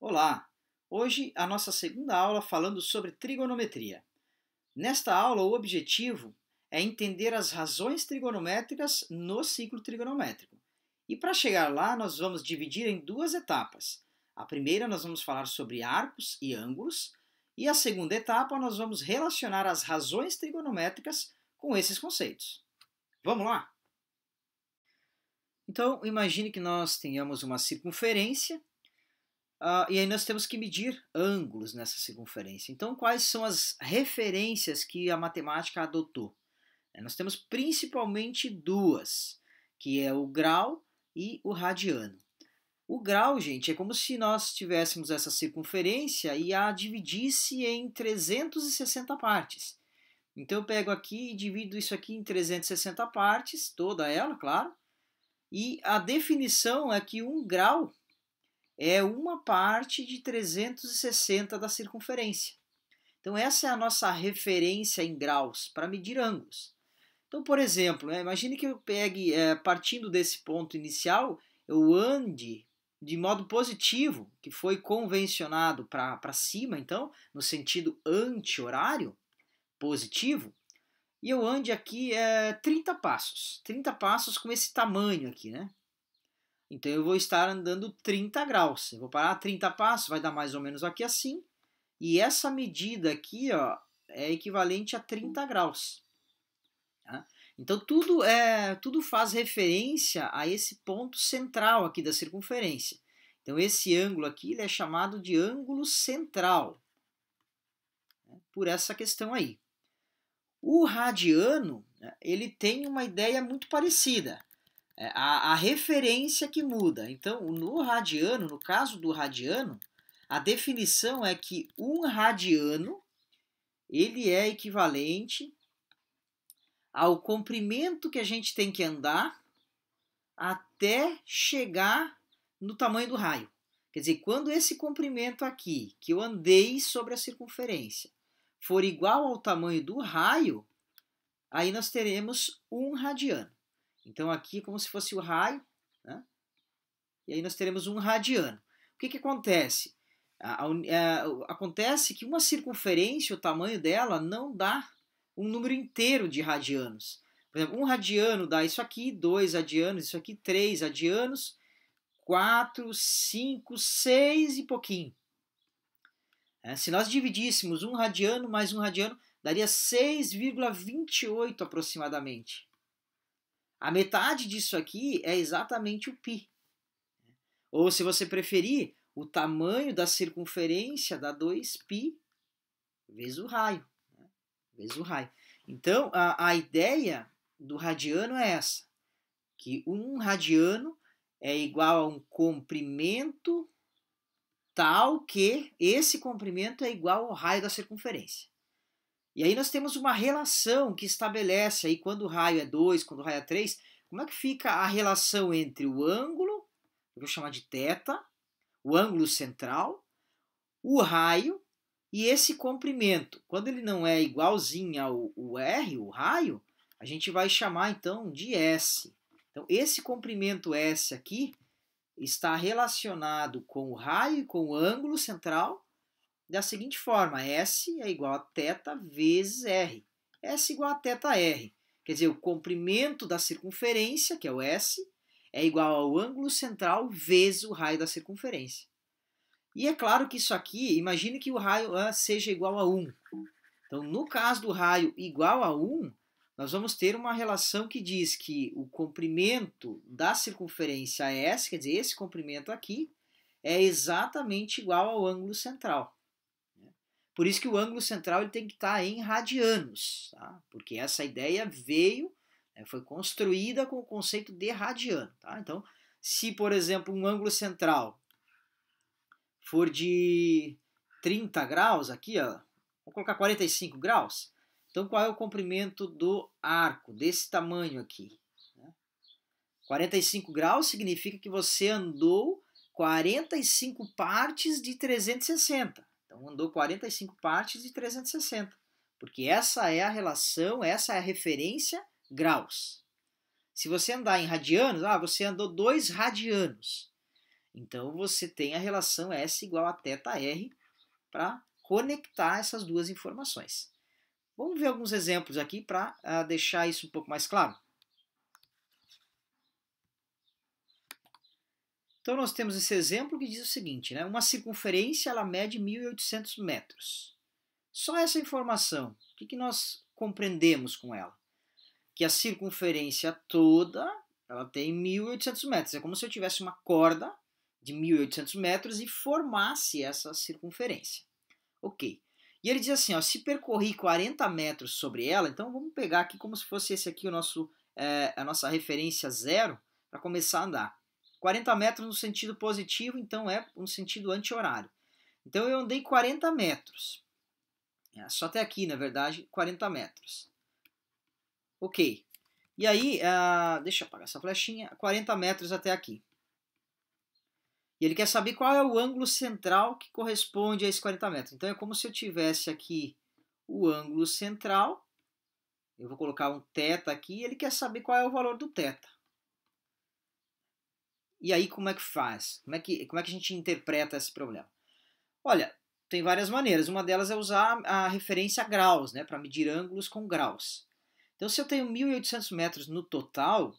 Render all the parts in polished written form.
Olá! Hoje a nossa segunda aula falando sobre trigonometria. Nesta aula o objetivo é entender as razões trigonométricas no ciclo trigonométrico. E para chegar lá nós vamos dividir em duas etapas. A primeira nós vamos falar sobre arcos e ângulos e a segunda etapa nós vamos relacionar as razões trigonométricas com esses conceitos. Vamos lá? Então imagine que nós tenhamos uma circunferência. E aí nós temos que medir ângulos nessa circunferência. Então, quais são as referências que a matemática adotou? Nós temos principalmente duas, que é o grau e o radiano. O grau, gente, é como se nós tivéssemos essa circunferência e a dividisse em 360 partes. Então, eu pego aqui e divido isso aqui em 360 partes, toda ela, claro. E a definição é que um grau é uma parte de 360 da circunferência. Então essa é a nossa referência em graus para medir ângulos. Então, por exemplo, imagine que eu pegue, partindo desse ponto inicial, eu ande de modo positivo, que foi convencionado para cima, então, no sentido anti-horário, positivo, e eu ande aqui 30 passos. 30 passos com esse tamanho aqui, né? Então eu vou estar andando 30 graus. Eu vou parar a 30 passos, vai dar mais ou menos aqui assim. E essa medida aqui, ó, é equivalente a 30 graus. Tá? Então tudo faz referência a esse ponto central aqui da circunferência. Então esse ângulo aqui ele é chamado de ângulo central, né, por essa questão aí. O radiano, né, ele tem uma ideia muito parecida. A referência que muda. Então, no caso do radiano, a definição é que um radiano ele é equivalente ao comprimento que a gente tem que andar até chegar no tamanho do raio. Quer dizer, quando esse comprimento aqui, que eu andei sobre a circunferência, for igual ao tamanho do raio, aí nós teremos um radiano. Então aqui é como se fosse o raio, né? E aí nós teremos um radiano. O que acontece? Acontece que uma circunferência, o tamanho dela, não dá um número inteiro de radianos. Por exemplo, um radiano dá isso aqui, 2 radianos, isso aqui, 3 radianos, 4, 5, 6 e pouquinho. Se nós dividíssemos um radiano mais um radiano, daria 6,28 aproximadamente. A metade disso aqui é exatamente o π. Ou, se você preferir, o tamanho da circunferência dá 2π vezes o raio. Vezes o raio. Então, a ideia do radiano é essa, que um radiano é igual a um comprimento tal que esse comprimento é igual ao raio da circunferência. E aí nós temos uma relação que estabelece aí quando o raio é 2, quando o raio é 3, como é que fica a relação entre o ângulo, eu vou chamar de θ, o ângulo central, o raio e esse comprimento. Quando ele não é igualzinho ao R, o raio, a gente vai chamar então de S. Então esse comprimento S aqui está relacionado com o raio e com o ângulo central, da seguinte forma: S é igual a θ vezes R. S igual a θr. Quer dizer, o comprimento da circunferência, que é o S, é igual ao ângulo central vezes o raio da circunferência. E é claro que isso aqui, imagine que o raio seja igual a 1. Então, no caso do raio igual a 1, nós vamos ter uma relação que diz que o comprimento da circunferência S, quer dizer, esse comprimento aqui, é exatamente igual ao ângulo central. Por isso que o ângulo central ele tem que estar em radianos, tá? Porque essa ideia veio, foi construída com o conceito de radiano. Tá? Então, se, por exemplo, um ângulo central for de 30 graus, aqui, ó, vamos colocar 45 graus, então qual é o comprimento do arco, desse tamanho aqui? 45 graus significa que você andou 45 partes de 360. Então andou 45 partes de 360, porque essa é a relação, essa é a referência graus. Se você andar em radianos, você andou 2 radianos. Então você tem a relação S igual a θr para conectar essas duas informações. Vamos ver alguns exemplos aqui para deixar isso um pouco mais claro. Então nós temos esse exemplo que diz o seguinte, né? Uma circunferência ela mede 1.800 metros. Só essa informação, o que nós compreendemos com ela? Que a circunferência toda ela tem 1.800 metros. É como se eu tivesse uma corda de 1.800 metros e formasse essa circunferência. Ok. E ele diz assim, ó, se percorri 40 metros sobre ela, então vamos pegar aqui como se fosse esse aqui a nossa referência zero para começar a andar. 40 metros no sentido positivo, então é no sentido anti-horário. Então eu andei 40 metros. Só até aqui, na verdade, 40 metros. Ok. E aí, deixa eu apagar essa flechinha, 40 metros até aqui. E ele quer saber qual é o ângulo central que corresponde a esses 40 metros. Então é como se eu tivesse aqui o ângulo central. Eu vou colocar um θ aqui e ele quer saber qual é o valor do θ. E aí como é que faz? Como é que a gente interpreta esse problema? Olha, tem várias maneiras. Uma delas é usar a referência a graus, né, para medir ângulos com graus. Então se eu tenho 1.800 metros no total,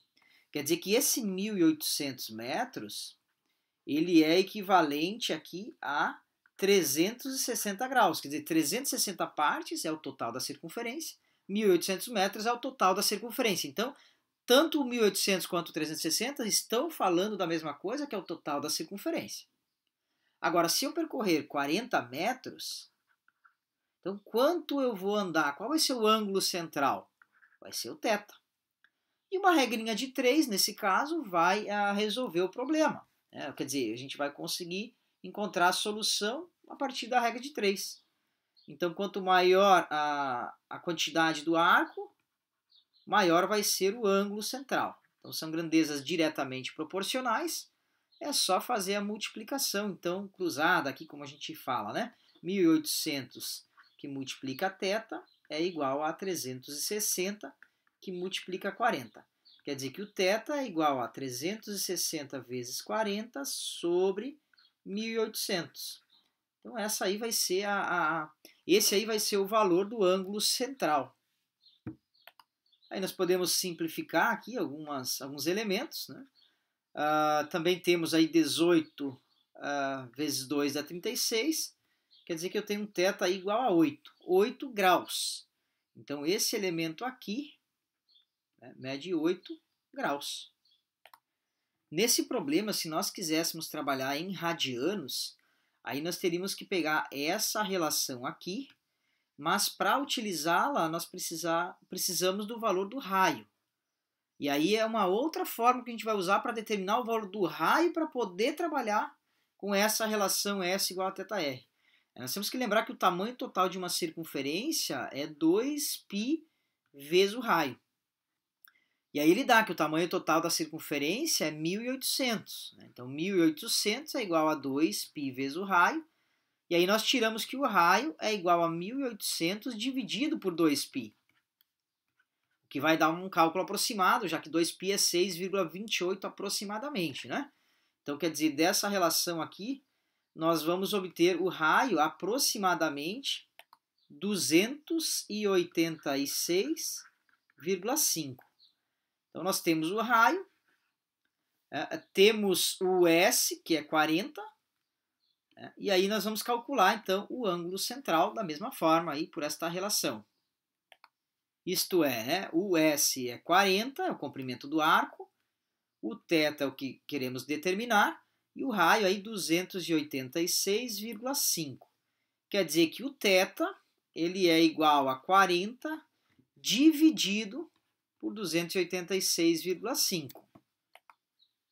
quer dizer que esse 1.800 metros ele é equivalente aqui a 360 graus. Quer dizer, 360 partes é o total da circunferência, 1.800 metros é o total da circunferência. Então, tanto o 1.800 quanto o 360 estão falando da mesma coisa, que é o total da circunferência. Agora, se eu percorrer 40 metros, então quanto eu vou andar? Qual vai ser o ângulo central? Vai ser o θ. E uma regrinha de 3, nesse caso, vai resolver o problema. Quer dizer, a gente vai conseguir encontrar a solução a partir da regra de 3. Então, quanto maior a quantidade do arco, maior vai ser o ângulo central. Então, são grandezas diretamente proporcionais. É só fazer a multiplicação, então, cruzada aqui, como a gente fala, né? 1.800 que multiplica θ é igual a 360 que multiplica 40. Quer dizer que o θ é igual a 360 vezes 40 sobre 1.800. Então essa aí vai ser esse aí vai ser o valor do ângulo central. Aí nós podemos simplificar aqui alguns elementos, né? Também temos aí 18 vezes 2 dá 36. Quer dizer que eu tenho um θ aí igual a 8 graus. Então esse elemento aqui mede 8 graus. Nesse problema, se nós quiséssemos trabalhar em radianos, aí nós teríamos que pegar essa relação aqui, mas para utilizá-la, nós precisamos do valor do raio. E aí é uma outra forma que a gente vai usar para determinar o valor do raio para poder trabalhar com essa relação S igual a θr. Nós temos que lembrar que o tamanho total de uma circunferência é 2π vezes o raio. E aí ele dá que o tamanho total da circunferência é 1.800. Então 1.800 é igual a 2π vezes o raio. E aí nós tiramos que o raio é igual a 1.800 dividido por 2π. O que vai dar um cálculo aproximado, já que 2π é 6,28 aproximadamente, né? Então quer dizer, dessa relação aqui, nós vamos obter o raio aproximadamente 286,5. Então, nós temos o raio, temos o S, que é 40, e aí nós vamos calcular, então, o ângulo central da mesma forma, aí, por esta relação. Isto é, o S é 40, é o comprimento do arco, o θ é o que queremos determinar, e o raio aí 286,5. Quer dizer que o θ ele é igual a 40 dividido por 286,5.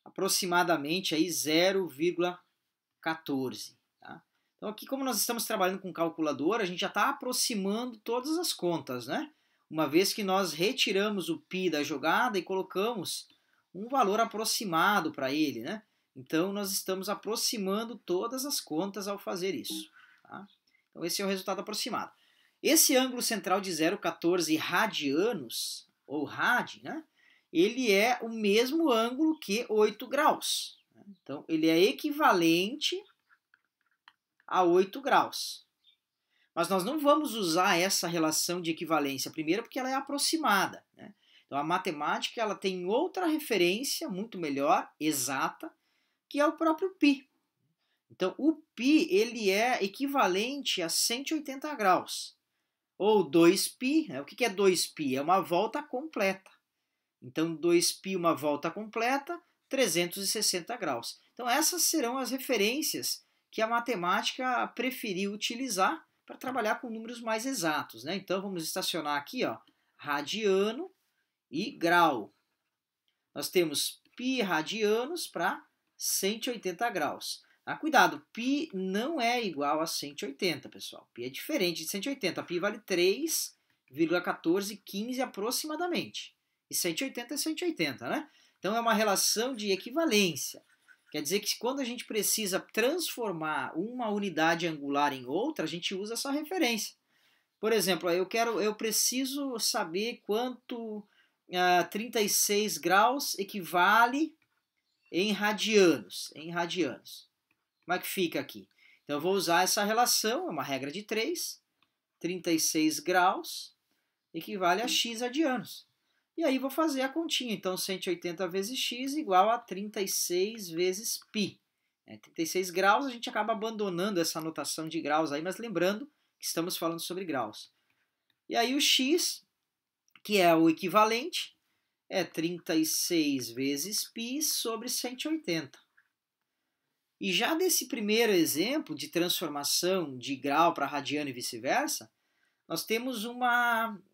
Aproximadamente aí 0,14. Tá? Então aqui, como nós estamos trabalhando com calculadora, a gente já está aproximando todas as contas, né? Uma vez que nós retiramos o π da jogada e colocamos um valor aproximado para ele, né? Então nós estamos aproximando todas as contas ao fazer isso. Tá? Então esse é o resultado aproximado. Esse ângulo central de 0,14 radianos, ou rad, né? Ele é o mesmo ângulo que 8 graus. Então, ele é equivalente a 8 graus. Mas nós não vamos usar essa relação de equivalência, primeiro porque ela é aproximada, né? Então, a matemática ela tem outra referência, muito melhor, exata, que é o próprio π. Então, o π ele é equivalente a 180 graus, ou 2π. Né? O que é 2π? É uma volta completa. Então, 2π, uma volta completa, 360 graus. Então, essas serão as referências que a matemática preferiu utilizar para trabalhar com números mais exatos. Né? Então, vamos estacionar aqui, ó, radiano e grau. Nós temos π radianos para 180 graus. Ah, cuidado, π não é igual a 180, pessoal. Π é diferente de 180. Π vale 3,1415 aproximadamente. E 180 é 180, né? Então é uma relação de equivalência. Quer dizer que quando a gente precisa transformar uma unidade angular em outra, a gente usa essa referência. Por exemplo, eu preciso saber quanto 36 graus equivale em radianos. Como é que fica aqui? Então eu vou usar essa relação, é uma regra de 3. 36 graus equivale a x radianos. E aí vou fazer a continha. Então 180 vezes x igual a 36 vezes π. 36 graus, a gente acaba abandonando essa notação de graus aí, mas lembrando que estamos falando sobre graus. E aí o x, que é o equivalente, é 36 vezes π sobre 180. E já desse primeiro exemplo de transformação de grau para radiano e vice-versa, nós temos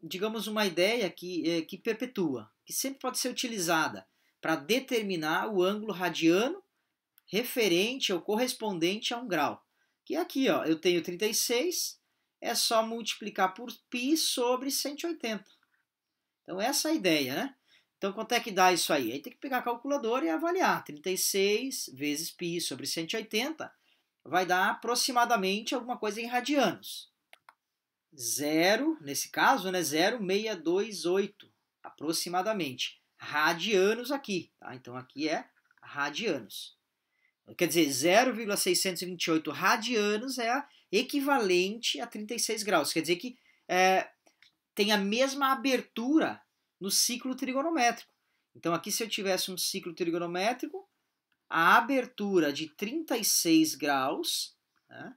digamos, uma ideia que perpetua, que sempre pode ser utilizada para determinar o ângulo radiano referente ou correspondente a um grau. Que é aqui, ó, eu tenho 36, é só multiplicar por π sobre 180. Então essa é a ideia, né? Então quanto é que dá isso aí? Aí tem que pegar a calculadora e avaliar. 36 vezes π sobre 180 vai dar aproximadamente alguma coisa em radianos. 0, nesse caso, né, 0,628 aproximadamente. Radianos aqui, tá? Então aqui é radianos. Quer dizer, 0,628 radianos é equivalente a 36 graus. Quer dizer que tem a mesma abertura no ciclo trigonométrico. Então aqui, se eu tivesse um ciclo trigonométrico, a abertura de 36 graus, né,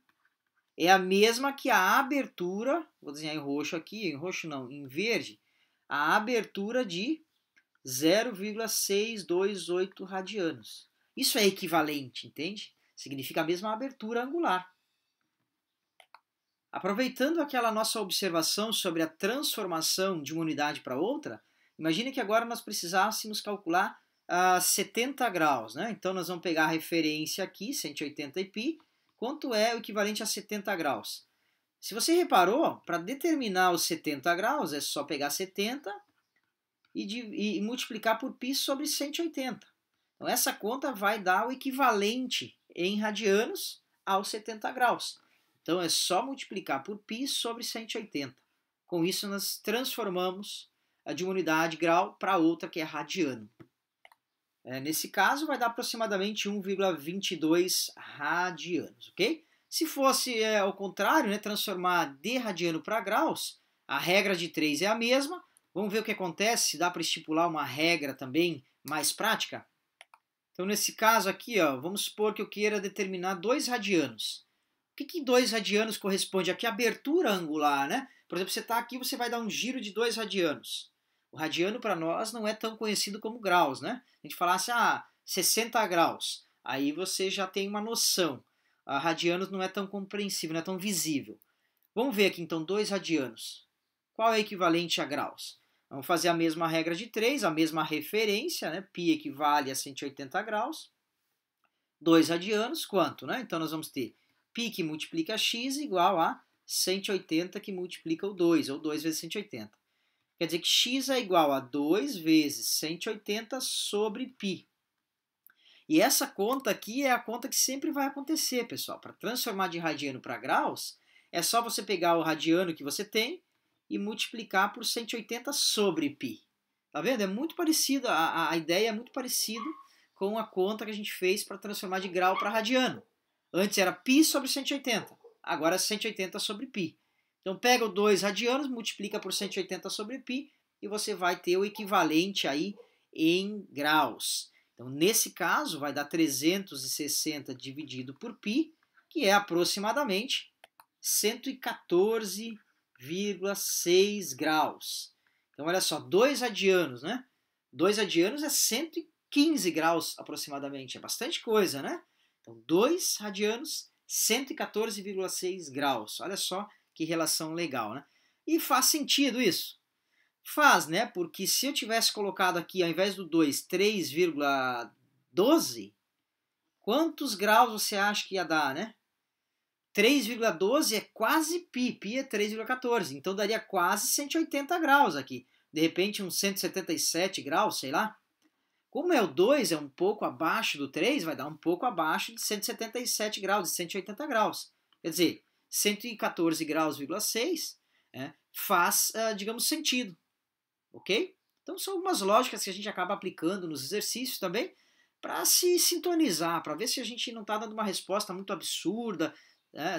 é a mesma que a abertura, vou desenhar em roxo aqui, em roxo não, em verde, a abertura de 0,628 radianos. Isso é equivalente, entende? Significa a mesma abertura angular. Aproveitando aquela nossa observação sobre a transformação de uma unidade para outra, imagine que agora nós precisássemos calcular 70 graus, né? Então nós vamos pegar a referência aqui, 180 e π, quanto é o equivalente a 70 graus? Se você reparou, para determinar os 70 graus, é só pegar 70 e multiplicar por π sobre 180. Então essa conta vai dar o equivalente em radianos aos 70 graus. Então é só multiplicar por π sobre 180. Com isso nós transformamos de uma unidade grau para outra, que é radiano. Nesse caso vai dar aproximadamente 1,22 radianos, ok? Se fosse ao contrário, né, transformar de radiano para graus, a regra de 3 é a mesma. Vamos ver o que acontece, se dá para estipular uma regra também mais prática. Então nesse caso aqui, ó, vamos supor que eu queira determinar 2 radianos. O que 2 radianos corresponde aqui? A abertura angular, né? Por exemplo, você está aqui, você vai dar um giro de 2 radianos. O radiano para nós não é tão conhecido como graus, né? A gente falasse, 60 graus. Aí você já tem uma noção. Radianos não é tão compreensível, não é tão visível. Vamos ver aqui então 2 radianos. Qual é o equivalente a graus? Vamos fazer a mesma regra de 3, a mesma referência, né? Π equivale a 180 graus. 2 radianos, quanto, né? Então nós vamos ter π que multiplica x igual a 180 que multiplica o 2, ou 2 vezes 180. Quer dizer que x é igual a 2 vezes 180 sobre π. E essa conta aqui é a conta que sempre vai acontecer, pessoal. Para transformar de radiano para graus, é só você pegar o radiano que você tem e multiplicar por 180 sobre π. Tá vendo? É muito parecido, a ideia é muito parecida com a conta que a gente fez para transformar de grau para radiano. Antes era π sobre 180, agora é 180 sobre π. Então pega o 2 radianos, multiplica por 180 sobre π e você vai ter o equivalente aí em graus. Então nesse caso vai dar 360 dividido por π, que é aproximadamente 114,6 graus. Então olha só, 2 radianos, né? 2 radianos é 115 graus aproximadamente, é bastante coisa, né? Então 2 radianos, 114,6 graus. Olha só que relação legal, né? E faz sentido isso? Faz, né? Porque se eu tivesse colocado aqui, ao invés do 2, 3,12, quantos graus você acha que ia dar, né? 3,12 é quase π, π é 3,14, então daria quase 180 graus aqui. De repente uns 177 graus, sei lá. Como é o 2, é um pouco abaixo do 3, vai dar um pouco abaixo de 177 graus, de 180 graus. Quer dizer, 114 graus,6 faz, digamos, sentido. Ok? Então são algumas lógicas que a gente acaba aplicando nos exercícios também para se sintonizar, para ver se a gente não está dando uma resposta muito absurda,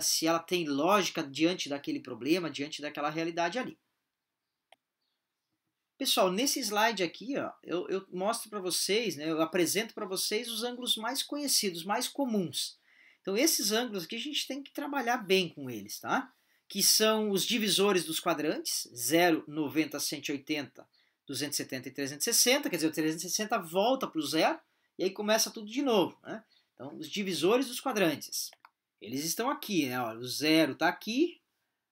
se ela tem lógica diante daquele problema, diante daquela realidade ali. Pessoal, nesse slide aqui, ó, eu mostro para vocês, né, eu apresento para vocês os ângulos mais conhecidos, mais comuns. Então esses ângulos aqui a gente tem que trabalhar bem com eles, tá? Que são os divisores dos quadrantes, 0, 90, 180, 270 e 360, quer dizer, o 360 volta para o zero e aí começa tudo de novo, né? Então, os divisores dos quadrantes, eles estão aqui, né? Olha, o 0 está aqui,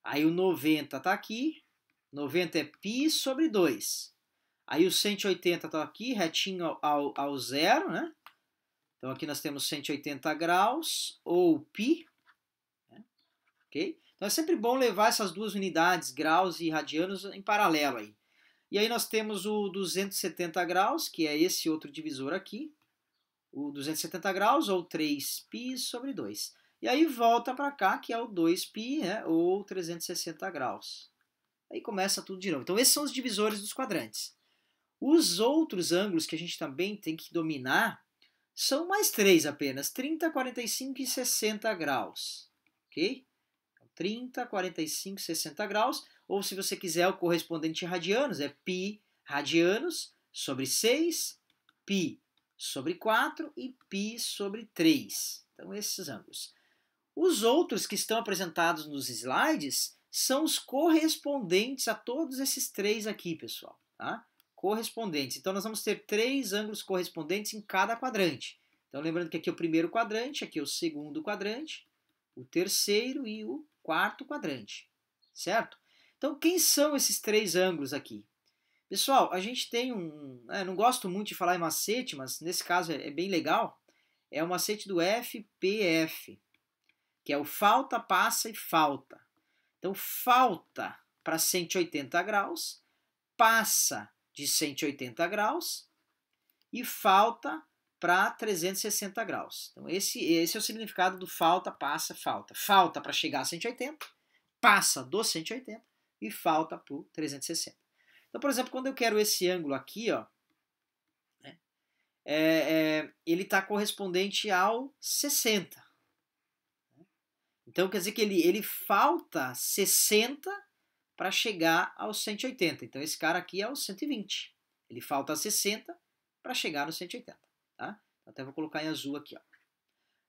aí o 90 está aqui, 90 é π sobre 2. Aí o 180 está aqui, retinho ao zero, né? Então aqui nós temos 180 graus, ou π, né? Ok? Então é sempre bom levar essas duas unidades, graus e radianos, em paralelo aí. E aí nós temos o 270 graus, que é esse outro divisor aqui, o 270 graus, ou 3π sobre 2. E aí volta para cá, que é o 2π, né? Ou 360 graus. Aí começa tudo de novo. Então esses são os divisores dos quadrantes. Os outros ângulos que a gente também tem que dominar são mais três apenas, 30, 45 e 60 graus. Ok? 30, 45, 60 graus, ou se você quiser o correspondente em radianos, é π radianos sobre 6, π sobre 4 e π sobre 3. Então esses ângulos. Os outros que estão apresentados nos slides são os correspondentes a todos esses três aqui, pessoal. Tá? Correspondentes. Então nós vamos ter 3 ângulos correspondentes em cada quadrante. Então lembrando que aqui é o primeiro quadrante, aqui é o segundo quadrante, o terceiro e o quarto quadrante. Certo? Então quem são esses 3 ângulos aqui? Pessoal, a gente tem não gosto muito de falar em macete, mas nesse caso é bem legal. É o macete do FPF, que é o falta, passa e falta. Então, falta para 180 graus, passa de 180 graus e falta para 360 graus. Então, esse é o significado do falta, passa, falta. Falta para chegar a 180, passa do 180 e falta para o 360. Então, por exemplo, quando eu quero esse ângulo aqui, ó, né, ele está correspondente ao 60. Então quer dizer que ele falta 60 para chegar aos 180. Então esse cara aqui é o 120. Ele falta 60 para chegar no 180. Tá? Até vou colocar em azul aqui. Ó.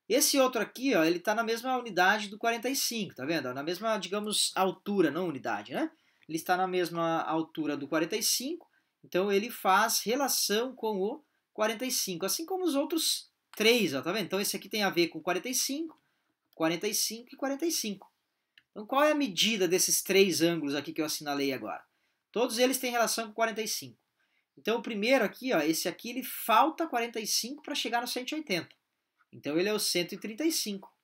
Esse outro aqui, ó, ele está na mesma unidade do 45, tá vendo? Na mesma, digamos, altura, não unidade, né? Ele está na mesma altura do 45, então ele faz relação com o 45, assim como os outros 3, ó, tá vendo? Então esse aqui tem a ver com 45, 45 e 45. Então qual é a medida desses 3 ângulos aqui que eu assinalei agora? Todos eles têm relação com 45. Então o primeiro aqui, ó, esse aqui, ele falta 45 para chegar no 180. Então ele é o 135.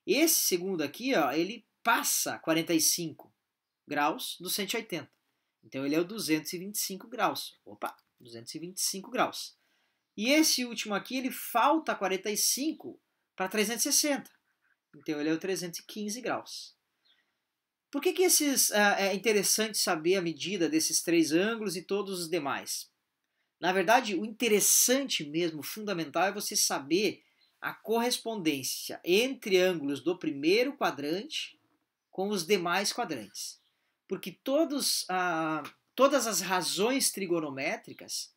Esse segundo aqui, ó, ele passa 45 graus do 180. Então ele é o 225 graus. Opa, 225 graus. E esse último aqui, ele falta 45 para 360. Então ele é o 315 graus. Por que é interessante saber a medida desses 3 ângulos e todos os demais? Na verdade, o interessante mesmo, o fundamental, é você saber a correspondência entre ângulos do primeiro quadrante com os demais quadrantes. Porque todas as razões trigonométricas,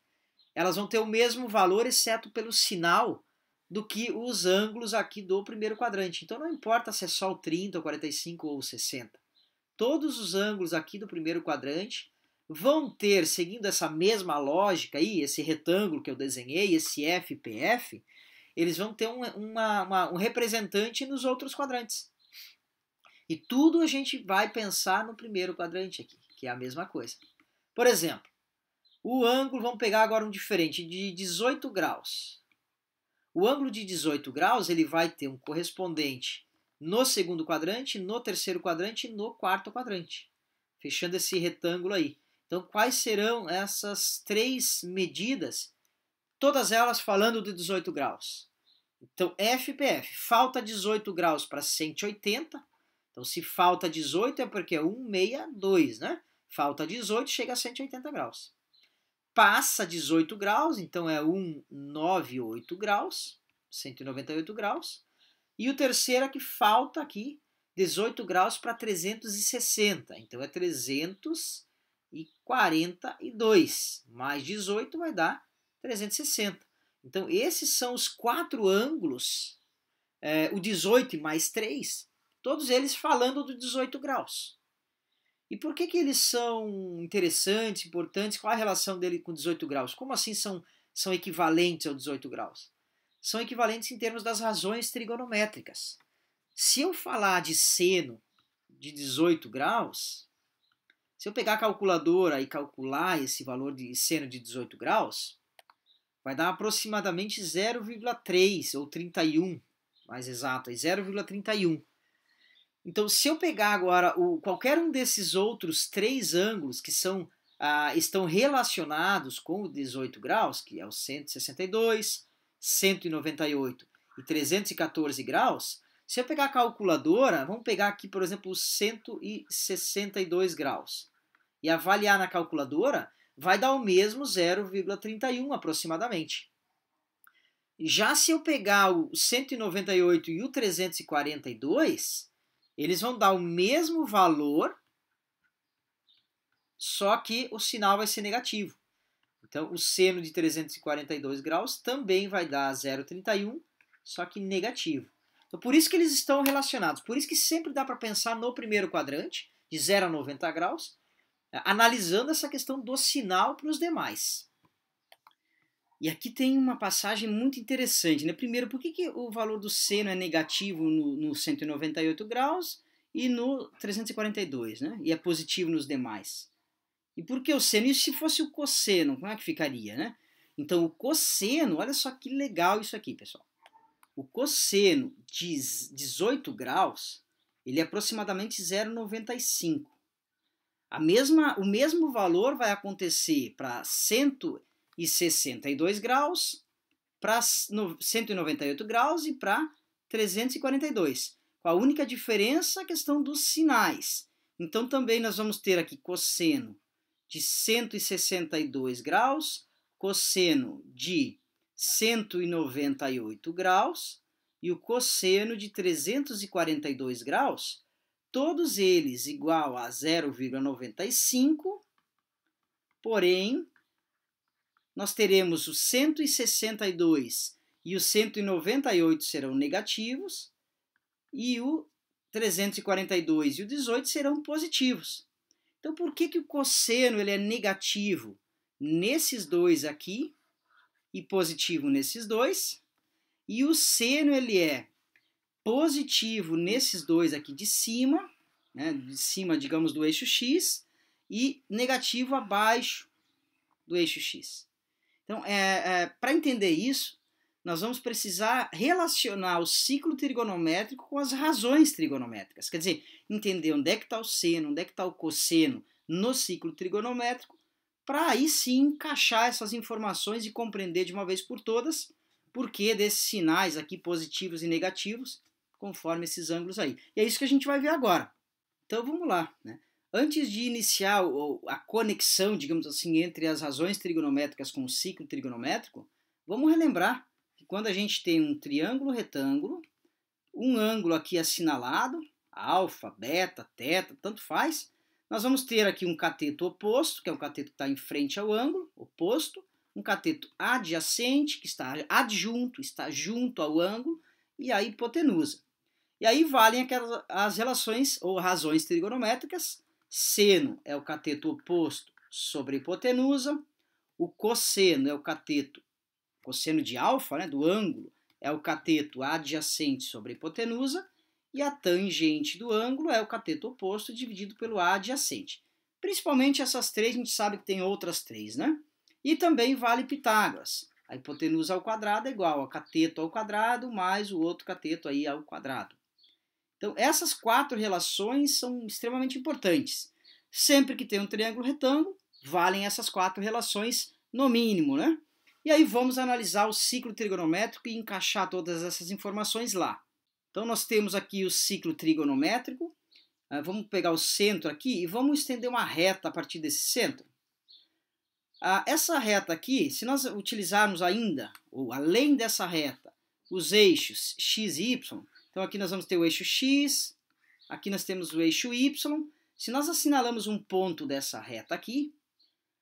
elas vão ter o mesmo valor, exceto pelo sinal, do que os ângulos aqui do primeiro quadrante. Então não importa se é só o 30, o 45 ou o 60. Todos os ângulos aqui do primeiro quadrante vão ter, seguindo essa mesma lógica aí, esse retângulo que eu desenhei, esse FPF, eles vão ter um representante nos outros quadrantes. E tudo a gente vai pensar no primeiro quadrante aqui, que é a mesma coisa. Por exemplo, o ângulo, vamos pegar agora um diferente, de 18 graus. O ângulo de 18 graus ele vai ter um correspondente no segundo quadrante, no terceiro quadrante e no quarto quadrante. Fechando esse retângulo aí. Então, quais serão essas três medidas? Todas elas falando de 18 graus. Então, FPF, falta 18 graus para 180. Então, se falta 18 é porque é 162, né? Falta 18, chega a 180 graus. Passa 18 graus, então é 198 graus, 198 graus. E o terceiro é que falta aqui 18 graus para 360, então é 342. Mais 18 vai dar 360. Então esses são os quatro ângulos, o 18 mais 3, todos eles falando do 18 graus. E por que eles são interessantes, importantes? Qual a relação dele com 18 graus? Como assim são equivalentes ao 18 graus? São equivalentes em termos das razões trigonométricas. Se eu falar de seno de 18 graus, se eu pegar a calculadora e calcular esse valor de seno de 18 graus, vai dar aproximadamente 0,3 ou 31, mais exato, 0,31. Então, se eu pegar agora qualquer um desses outros três ângulos que estão relacionados com o 18 graus, que é o 162, 198 e 314 graus, se eu pegar a calculadora, vamos pegar aqui, por exemplo, os 162 graus, e avaliar na calculadora, vai dar o mesmo 0,31 aproximadamente. Já se eu pegar o 198 e o 342, eles vão dar o mesmo valor, só que o sinal vai ser negativo. Então, o seno de 342 graus também vai dar 0,31, só que negativo. Então, por isso que eles estão relacionados. Por isso que sempre dá para pensar no primeiro quadrante, de 0 a 90 graus, analisando essa questão do sinal para os demais. E aqui tem uma passagem muito interessante, né? Primeiro, por que o valor do seno é negativo no 198 graus e no 342, né? E é positivo nos demais? E por que o seno? E se fosse o cosseno, como é que ficaria, né? Então, o cosseno, olha só que legal isso aqui, pessoal. O cosseno de 18 graus, ele é aproximadamente 0,95. O mesmo valor vai acontecer para 162 graus, para 198 graus e para 342. Com a única diferença, a questão dos sinais. Então, também nós vamos ter aqui cosseno de 162 graus, cosseno de 198 graus e o cosseno de 342 graus, todos eles igual a 0,95, porém, nós teremos o 162 e o 198 serão negativos e o 342 e o 18 serão positivos. Então, por que o cosseno ele é negativo nesses dois aqui e positivo nesses dois? E o seno ele é positivo nesses dois aqui de cima, né, de cima, digamos, do eixo X, e negativo abaixo do eixo X. Então, para entender isso, nós vamos precisar relacionar o ciclo trigonométrico com as razões trigonométricas. Quer dizer, entender onde é que está o seno, onde é que está o cosseno no ciclo trigonométrico, para aí sim encaixar essas informações e compreender de uma vez por todas por que desses sinais aqui positivos e negativos, conforme esses ângulos aí. E é isso que a gente vai ver agora. Então vamos lá, né? Antes de iniciar a conexão, digamos assim, entre as razões trigonométricas com o ciclo trigonométrico, vamos relembrar que quando a gente tem um triângulo retângulo, um ângulo aqui assinalado, alfa, beta, teta, tanto faz, nós vamos ter aqui um cateto oposto, que é o cateto que está em frente ao ângulo, oposto, um cateto adjacente, que está adjunto, está junto ao ângulo, e a hipotenusa. E aí valem as relações ou razões trigonométricas. Seno é o cateto oposto sobre a hipotenusa, o cosseno é o cateto, cosseno de alfa, né, do ângulo, é o cateto adjacente sobre a hipotenusa, e a tangente do ângulo é o cateto oposto dividido pelo adjacente. Principalmente essas três, a gente sabe que tem outras três, né? E também vale Pitágoras. A hipotenusa ao quadrado é igual a cateto ao quadrado mais o outro cateto aí ao quadrado. Então, essas quatro relações são extremamente importantes. Sempre que tem um triângulo retângulo, valem essas quatro relações no mínimo, né? E aí vamos analisar o ciclo trigonométrico e encaixar todas essas informações lá. Então, nós temos aqui o ciclo trigonométrico. Vamos pegar o centro aqui e vamos estender uma reta a partir desse centro. Essa reta aqui, se nós utilizarmos ainda, ou além dessa reta, os eixos x e y, então aqui nós vamos ter o eixo x, aqui nós temos o eixo y. Se nós assinalamos um ponto dessa reta aqui,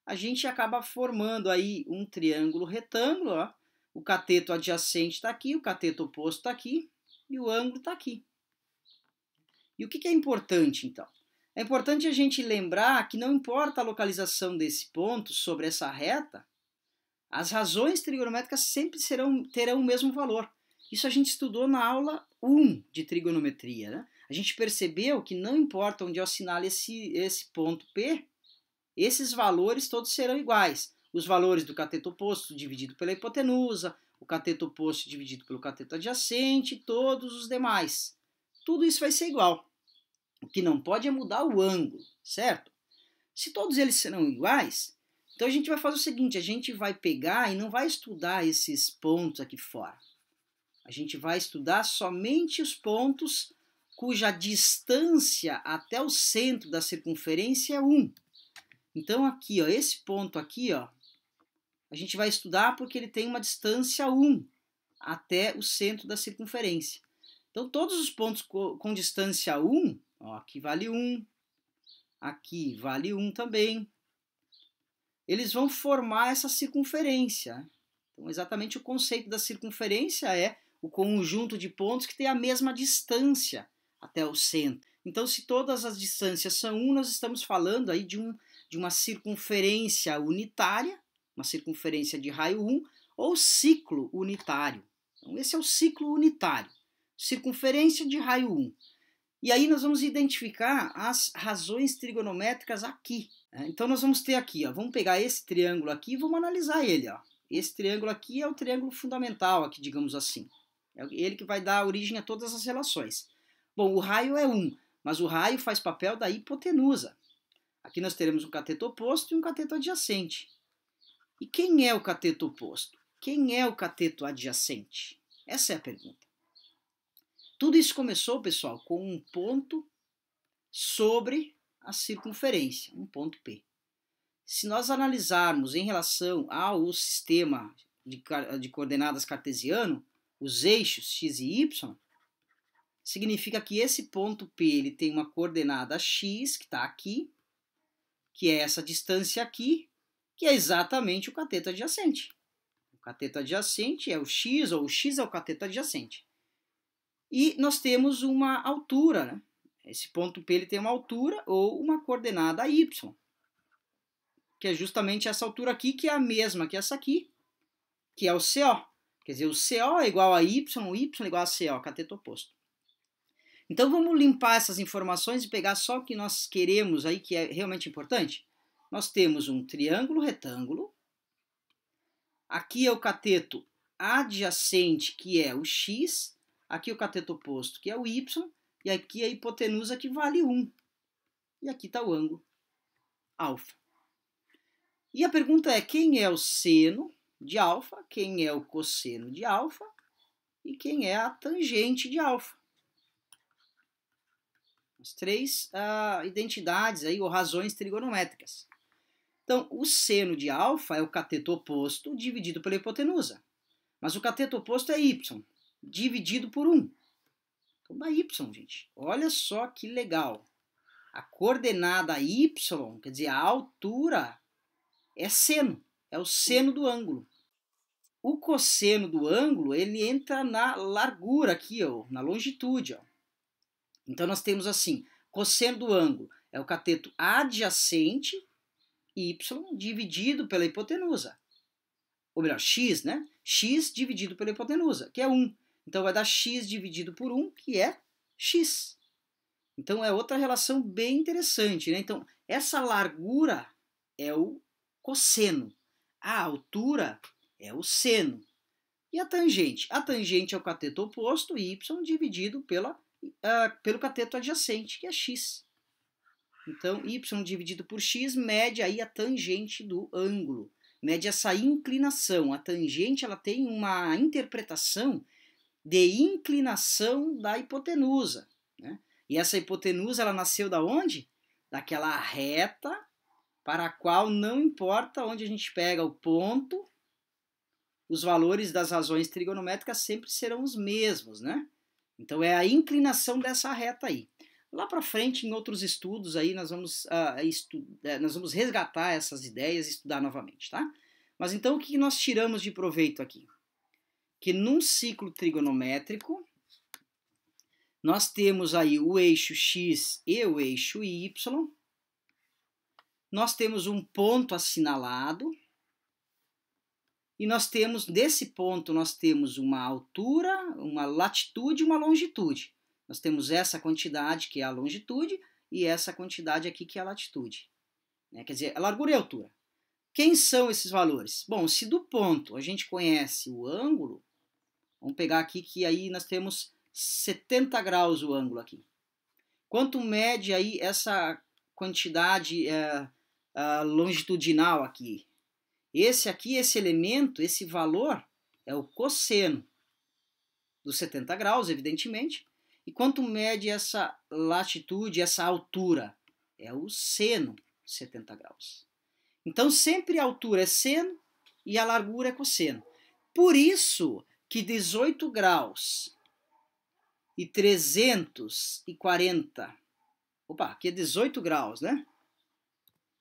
a gente acaba formando aí um triângulo retângulo, ó. O cateto adjacente está aqui, o cateto oposto está aqui e o ângulo está aqui. E o que é importante, então? É importante a gente lembrar que não importa a localização desse ponto sobre essa reta, as razões trigonométricas sempre terão o mesmo valor. Isso a gente estudou na aula 1 de trigonometria, né? A gente percebeu que não importa onde eu assinale esse ponto P, esses valores todos serão iguais. Os valores do cateto oposto dividido pela hipotenusa, o cateto oposto dividido pelo cateto adjacente, todos os demais. Tudo isso vai ser igual. O que não pode é mudar o ângulo, certo? Se todos eles serão iguais, então a gente vai fazer o seguinte, a gente vai pegar e não vai estudar esses pontos aqui fora. A gente vai estudar somente os pontos cuja distância até o centro da circunferência é 1. Então aqui, ó, esse ponto aqui, ó, a gente vai estudar porque ele tem uma distância 1 até o centro da circunferência. Então todos os pontos com distância 1, ó, aqui vale 1, aqui vale 1 também, eles vão formar essa circunferência. Então exatamente o conceito da circunferência é o conjunto de pontos que tem a mesma distância até o centro. Então, se todas as distâncias são 1, nós estamos falando aí de uma circunferência unitária, uma circunferência de raio 1, ou ciclo unitário. Então, esse é o ciclo unitário, circunferência de raio 1. E aí nós vamos identificar as razões trigonométricas aqui. Então, nós vamos ter aqui, ó, vamos pegar esse triângulo aqui e vamos analisar ele. Ó. Esse triângulo aqui é o triângulo fundamental, aqui, digamos assim. É ele que vai dar origem a todas as relações. Bom, o raio é 1, mas o raio faz papel da hipotenusa. Aqui nós teremos um cateto oposto e um cateto adjacente. E quem é o cateto oposto? Quem é o cateto adjacente? Essa é a pergunta. Tudo isso começou, pessoal, com um ponto sobre a circunferência, um ponto P. Se nós analisarmos em relação ao sistema de coordenadas cartesiano, os eixos x e y, significa que esse ponto P ele tem uma coordenada x, que está aqui, que é essa distância aqui, que é exatamente o cateto adjacente. O cateto adjacente é o x, ou o x é o cateto adjacente. E nós temos uma altura, né? Esse ponto P ele tem uma altura ou uma coordenada y, que é justamente essa altura aqui, que é a mesma que essa aqui, que é o CO. Quer dizer, o CO é igual a y, o y é igual a CO, cateto oposto. Então vamos limpar essas informações e pegar só o que nós queremos aí, que é realmente importante. Nós temos um triângulo retângulo. Aqui é o cateto adjacente, que é o x. Aqui o cateto oposto, que é o y. E aqui a hipotenusa, que vale 1. E aqui está o ângulo alfa. E a pergunta é, quem é o seno de alfa, quem é o cosseno de alfa e quem é a tangente de alfa? As três identidades aí, ou razões trigonométricas. Então, o seno de alfa é o cateto oposto dividido pela hipotenusa. Mas o cateto oposto é y, dividido por 1. Então dá y, gente. Olha só que legal. A coordenada y, quer dizer, a altura, é seno. É o seno do ângulo. O cosseno do ângulo, ele entra na largura aqui, ó, na longitude. Ó. Então nós temos assim, cosseno do ângulo é o cateto adjacente, y, dividido pela hipotenusa. Ou melhor, x, né? X dividido pela hipotenusa, que é 1. Então vai dar x dividido por 1, que é x. Então é outra relação bem interessante, né? Então, essa largura é o cosseno. A altura é o seno. E a tangente? A tangente é o cateto oposto, y, dividido pelo cateto adjacente, que é x. Então, y dividido por x mede aí a tangente do ângulo. Mede essa inclinação. A tangente ela tem uma interpretação de inclinação da hipotenusa. Né? E essa hipotenusa ela nasceu da onde? Daquela reta para a qual não importa onde a gente pega o ponto, os valores das razões trigonométricas sempre serão os mesmos, né? Então é a inclinação dessa reta aí. Lá para frente, em outros estudos aí, nós vamos resgatar essas ideias e estudar novamente, tá? Mas então o que nós tiramos de proveito aqui? Que num ciclo trigonométrico, nós temos aí o eixo x e o eixo y, nós temos um ponto assinalado, e nós temos, desse ponto, nós temos uma altura, uma latitude e uma longitude. Nós temos essa quantidade, que é a longitude, e essa quantidade aqui, que é a latitude. Né? Quer dizer, a largura e a altura. Quem são esses valores? Bom, se do ponto a gente conhece o ângulo, vamos pegar aqui que aí nós temos 70 graus o ângulo aqui. Quanto mede aí essa quantidade longitudinal aqui? Esse aqui, esse elemento, esse valor é o cosseno dos 70 graus, evidentemente. E quanto mede essa latitude, essa altura? É o seno de 70 graus. Então, sempre a altura é seno e a largura é cosseno. Por isso que 18 graus e 340... Opa, aqui é 18 graus, né?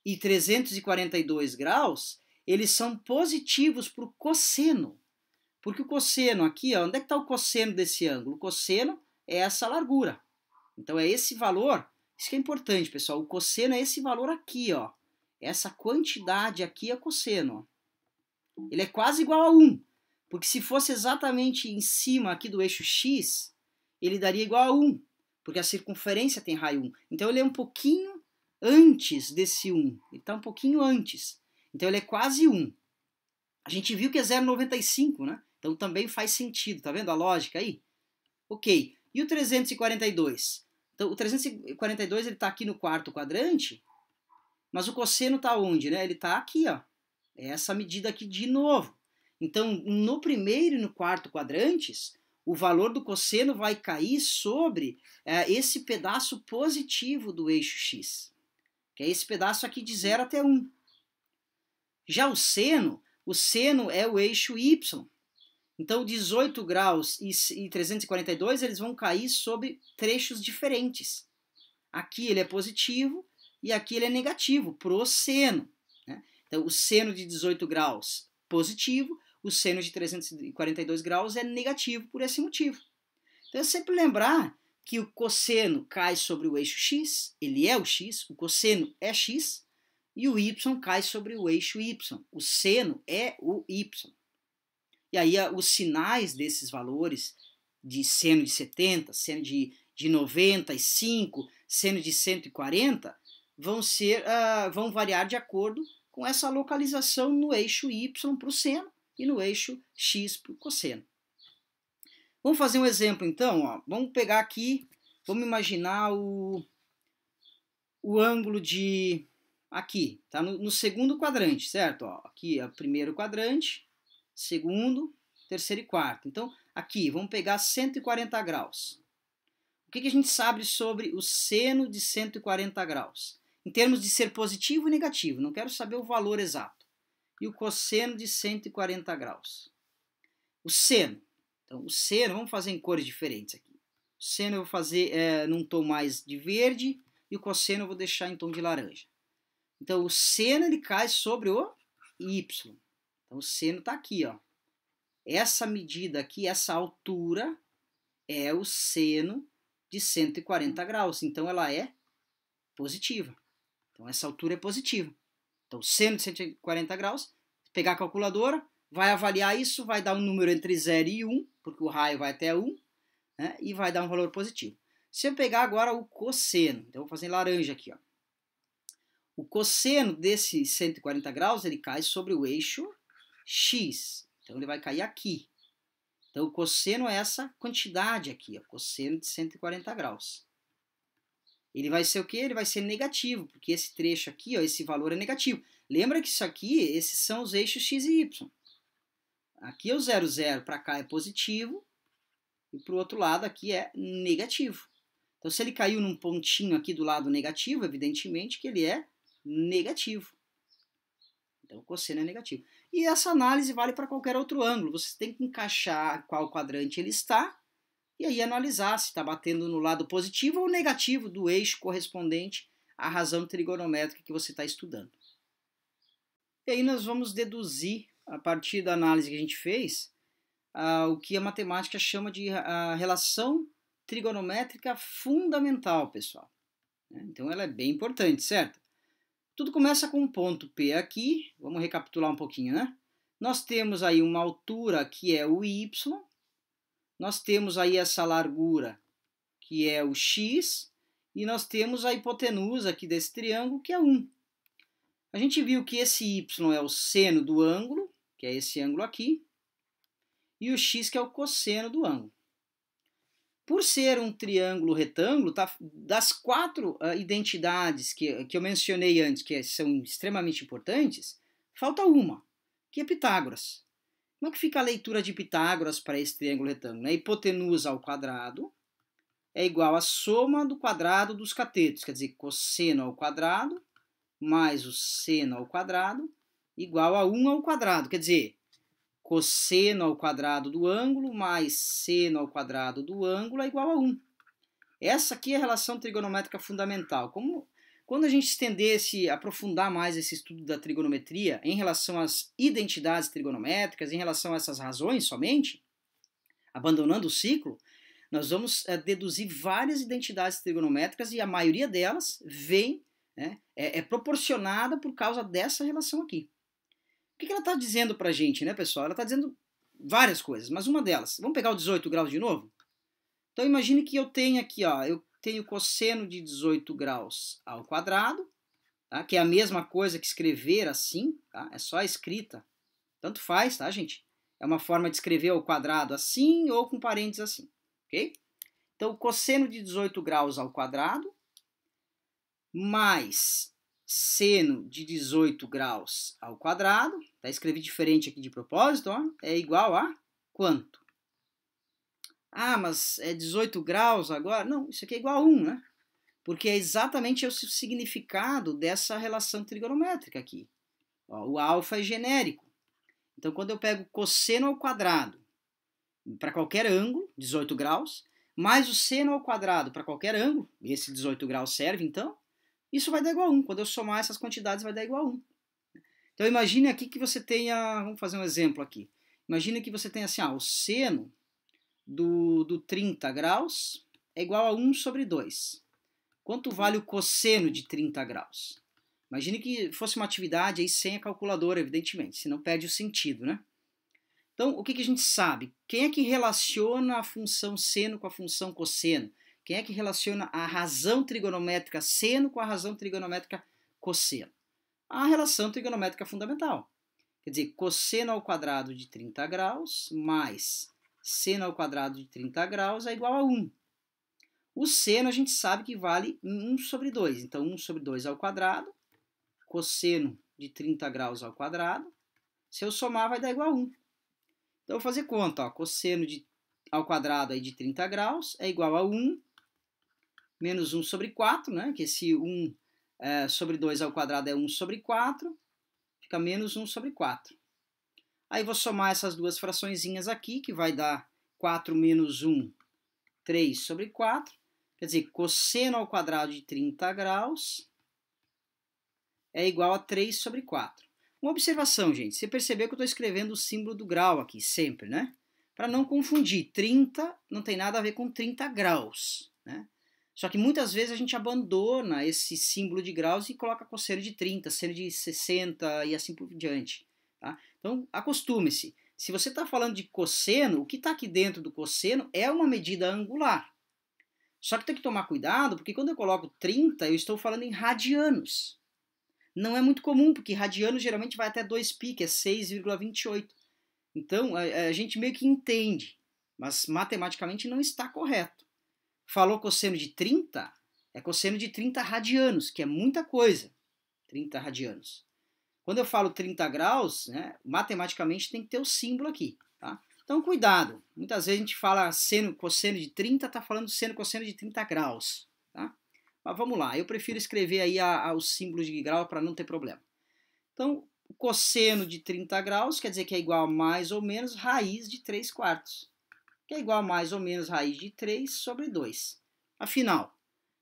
E 342 graus, eles são positivos para o cosseno. Porque o cosseno aqui, ó, onde é que está o cosseno desse ângulo? O cosseno é essa largura. Então é esse valor, isso que é importante, pessoal. O cosseno é esse valor aqui, ó. Essa quantidade aqui é cosseno. Ó. Ele é quase igual a 1. Porque se fosse exatamente em cima aqui do eixo x, ele daria igual a 1. Porque a circunferência tem raio 1. Então ele é um pouquinho antes desse 1. Ele está um pouquinho antes. Então ele é quase 1. A gente viu que é 0,95, né? Então também faz sentido, tá vendo a lógica aí? Ok. E o 342? Então o 342 ele está aqui no quarto quadrante, mas o cosseno está onde, né? Ele está aqui, ó. É essa medida aqui de novo. Então no primeiro e no quarto quadrantes, o valor do cosseno vai cair sobre esse pedaço positivo do eixo x, que é esse pedaço aqui de 0 até 1. Já o seno é o eixo y. Então, 18 graus e 342, eles vão cair sobre trechos diferentes. Aqui ele é positivo e aqui ele é negativo, pro seno. Né? Então, o seno de 18 graus, positivo, o seno de 342 graus é negativo por esse motivo. Então, é sempre lembrar que o cosseno cai sobre o eixo x, ele é o x, o cosseno é x, e o y cai sobre o eixo y. O seno é o y. E aí os sinais desses valores de seno de 70, seno de 95, seno de 140 vão variar de acordo com essa localização no eixo y para o seno e no eixo x para o cosseno. Vamos fazer um exemplo então. Ó. Vamos pegar aqui, vamos imaginar o ângulo de... Aqui, tá no segundo quadrante, certo? Ó, aqui é o primeiro quadrante, segundo, terceiro e quarto. Então, aqui, vamos pegar 140 graus. O que a gente sabe sobre o seno de 140 graus? Em termos de ser positivo e negativo, não quero saber o valor exato. E o cosseno de 140 graus. O seno. Então, o seno, vamos fazer em cores diferentes aqui. O seno eu vou fazer num tom mais de verde e o cosseno eu vou deixar em tom de laranja. Então, o seno ele cai sobre o y. Então, o seno está aqui, ó. Essa medida aqui, essa altura, é o seno de 140 graus. Então, ela é positiva. Então, essa altura é positiva. Então, seno de 140 graus, pegar a calculadora, vai avaliar isso, vai dar um número entre 0 e 1, porque o raio vai até 1, né, e vai dar um valor positivo. Se eu pegar agora o cosseno, então eu vou fazer em laranja aqui, ó. O cosseno desse 140 graus, ele cai sobre o eixo x. Então, ele vai cair aqui. Então, o cosseno é essa quantidade aqui, ó, cosseno de 140 graus. Ele vai ser o quê? Ele vai ser negativo, porque esse trecho aqui, ó, esse valor é negativo. Lembra que isso aqui, esses são os eixos x e y. Aqui é o 0, 0, para cá é positivo, e para o outro lado aqui é negativo. Então, se ele caiu num pontinho aqui do lado negativo, evidentemente que ele é negativo. Então, o cosseno é negativo. E essa análise vale para qualquer outro ângulo. Você tem que encaixar qual quadrante ele está e aí analisar se está batendo no lado positivo ou negativo do eixo correspondente à razão trigonométrica que você está estudando. E aí nós vamos deduzir, a partir da análise que a gente fez, o que a matemática chama de relação trigonométrica fundamental, pessoal. Então ela é bem importante, certo? Tudo começa com um ponto P aqui, vamos recapitular um pouquinho, né? Nós temos aí uma altura que é o y, nós temos aí essa largura que é o x, e nós temos a hipotenusa aqui desse triângulo que é 1. A gente viu que esse y é o seno do ângulo, que é esse ângulo aqui, e o x que é o cosseno do ângulo. Por ser um triângulo retângulo, tá, das 4 identidades que eu mencionei antes, que são extremamente importantes, falta uma, que é Pitágoras. Como é que fica a leitura de Pitágoras para esse triângulo retângulo? A hipotenusa ao quadrado é igual à soma do quadrado dos catetos, quer dizer, cosseno ao quadrado mais o seno ao quadrado igual a 1 ao quadrado, quer dizer, cosseno ao quadrado do ângulo mais seno ao quadrado do ângulo é igual a 1. Essa aqui é a relação trigonométrica fundamental. Quando a gente aprofundar mais esse estudo da trigonometria em relação às identidades trigonométricas, em relação a essas razões somente, abandonando o ciclo, nós vamos deduzir várias identidades trigonométricas e a maioria delas vem, é proporcionada por causa dessa relação aqui. O que ela está dizendo para a gente, né, pessoal? Ela está dizendo várias coisas, mas uma delas, vamos pegar o 18 graus de novo? Então imagine que eu tenho aqui, ó, eu tenho cosseno de 18 graus ao quadrado, tá? Que é a mesma coisa que escrever assim, tá? É só a escrita, tanto faz, tá, gente? É uma forma de escrever ao quadrado assim ou com parênteses assim, ok? Então, cosseno de 18 graus ao quadrado mais seno de 18 graus ao quadrado, tá? Escrevi diferente aqui de propósito, ó, é igual a quanto? Ah, mas é 18 graus agora? Não, isso aqui é igual a 1, né? Porque é exatamente o significado dessa relação trigonométrica aqui. Ó, o alfa é genérico. Então, quando eu pego cosseno ao quadrado para qualquer ângulo, 18 graus, mais o seno ao quadrado para qualquer ângulo, esse 18 graus serve, então, isso vai dar igual a 1. Quando eu somar essas quantidades, vai dar igual a 1. Então, imagine aqui que você tenha, vamos fazer um exemplo aqui. Imagine que você tenha assim, o seno do 30 graus é igual a 1 sobre 2. Quanto vale o cosseno de 30 graus? Imagine que fosse uma atividade aí sem a calculadora, evidentemente, senão perde o sentido, né? Então, o que a gente sabe? Quem é que relaciona a função seno com a função cosseno? Quem é que relaciona a razão trigonométrica seno com a razão trigonométrica cosseno? A relação trigonométrica fundamental. Quer dizer, cosseno ao quadrado de 30 graus mais seno ao quadrado de 30 graus é igual a 1. O seno a gente sabe que vale 1 sobre 2. Então, 1 sobre 2 ao quadrado, cosseno de 30 graus ao quadrado. Se eu somar, vai dar igual a 1. Então, eu vou fazer conta. Ó, cosseno ao quadrado aí de 30 graus é igual a 1 menos 1 sobre 4, né? Que esse 1 sobre 2 ao quadrado é 1 sobre 4, fica menos 1 sobre 4. Aí vou somar essas duas fraçõezinhas aqui, que vai dar 4 menos 1, 3 sobre 4. Quer dizer, cosseno ao quadrado de 30 graus é igual a 3 sobre 4. Uma observação, gente. Você percebeu que eu estou escrevendo o símbolo do grau aqui, sempre, né? Para não confundir, 30 não tem nada a ver com 30 graus, né? Só que muitas vezes a gente abandona esse símbolo de graus e coloca cosseno de 30, seno de 60 e assim por diante. Tá? Então, acostume-se. Se você está falando de cosseno, o que está aqui dentro do cosseno é uma medida angular. Só que tem que tomar cuidado, porque quando eu coloco 30, eu estou falando em radianos. Não é muito comum, porque radianos geralmente vai até 2π, que é 6,28. Então, a gente meio que entende, mas matematicamente não está correto. Falou cosseno de 30, é cosseno de 30 radianos, que é muita coisa, 30 radianos. Quando eu falo 30 graus, né, matematicamente tem que ter o símbolo aqui. Tá? Então, cuidado. Muitas vezes a gente fala seno, cosseno de 30, está falando seno, cosseno de 30 graus. Tá? Mas vamos lá, eu prefiro escrever aí os símbolos de grau para não ter problema. Então, o cosseno de 30 graus quer dizer que é igual a mais ou menos raiz de 3 quartos, que é igual a mais ou menos raiz de 3 sobre 2. Afinal,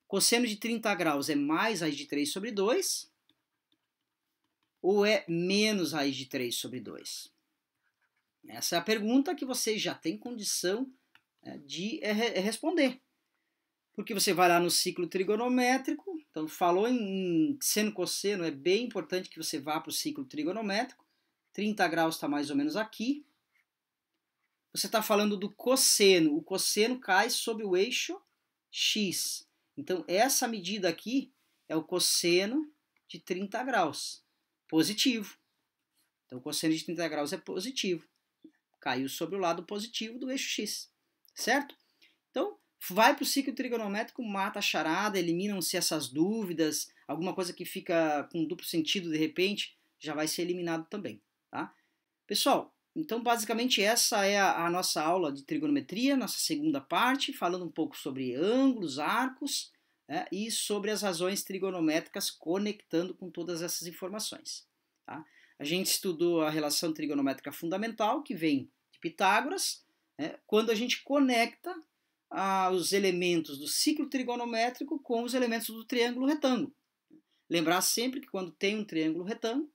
cosseno de 30 graus é mais raiz de 3 sobre 2 ou é menos raiz de 3 sobre 2? Essa é a pergunta que você já tem condição de responder. Porque você vai lá no ciclo trigonométrico, então falou em seno cosseno, é bem importante que você vá para o ciclo trigonométrico. 30 graus está mais ou menos aqui. Você está falando do cosseno, o cosseno cai sobre o eixo x. Então essa medida aqui é o cosseno de 30 graus, positivo. Então o cosseno de 30 graus é positivo, caiu sobre o lado positivo do eixo x, certo? Então, vai para o ciclo trigonométrico, mata a charada, eliminam-se essas dúvidas, alguma coisa que fica com duplo sentido de repente, já vai ser eliminado também, tá? Pessoal, então basicamente essa é a nossa aula de trigonometria, nossa segunda parte, falando um pouco sobre ângulos, arcos, e sobre as razões trigonométricas conectando com todas essas informações, tá? A gente estudou a relação trigonométrica fundamental, que vem de Pitágoras, quando a gente conecta os elementos do ciclo trigonométrico com os elementos do triângulo retângulo. Lembrar sempre que quando tem um triângulo retângulo,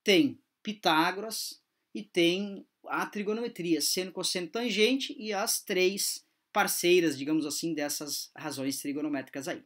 tem Pitágoras e tem a trigonometria, seno, cosseno, tangente e as três parceiras, digamos assim, dessas razões trigonométricas aí.